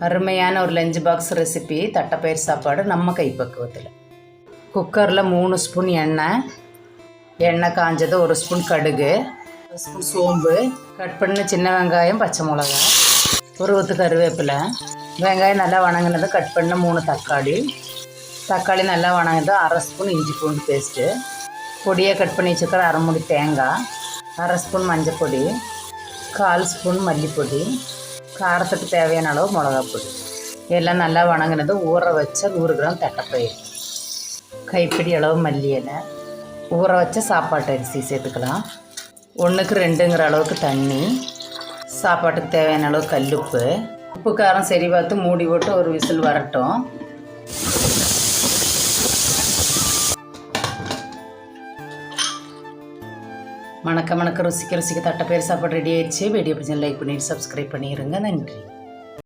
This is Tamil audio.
அருமையான ஒரு லஞ்ச் பாக்ஸ் ரெசிபி தட்டைப்பயிர் சாப்பாடு நம்ம கைப்பக்குவத்தில். குக்கரில் 3 ஸ்பூன் எண்ணெய் காஞ்சது, 1 ஸ்பூன் கடுகு, 1 ஸ்பூன் சோம்பு, கட் பண்ண சின்ன வெங்காயம், பச்சை மிளகாய், ஒரு கொத்து கருவேப்பிலை. வெங்காயம் நல்லா வணங்கினது கட் பண்ண 3 தக்காளி நல்லா வணங்கினது 1/2 ஸ்பூன் இஞ்சி பூண்டு பேஸ்ட்டு, பொடியை கட் பண்ணி வச்சுக்கிற 1/2 மூடி தேங்காய், 1/2 ஸ்பூன் மஞ்சள் பொடி, 1/4 ஸ்பூன் மல்லிப்பொடி, காரத்துக்கு தேவையான அளவு மிளகாப்பொடி. எல்லாம் நல்லா வணங்கினது ஊற வச்ச 100 கிராம் தட்டைப்பயிர், கைப்பிடி அளவு மல்லி இலை, ஊற வச்ச சாப்பாட்டு அரிசி சேர்த்துக்கலாம். 1க்கு 2ங்கிற அளவுக்கு தண்ணி, சாப்பாட்டுக்கு தேவையான அளவு கல்லுப்பு, உப்பு காரம் சரி பார்த்து மூடி போட்டு ஒரு விசில் வரட்டும். மணக்க ருசிக்க தட்டைப்பயிர் சாப்பாடு ரெடி ஆயிடுச்சு. வீடியோ பிடிச்சி லைக் பண்ணிட்டு சப்ஸ்கிரைப் பண்ணிடுங்க. நன்றி.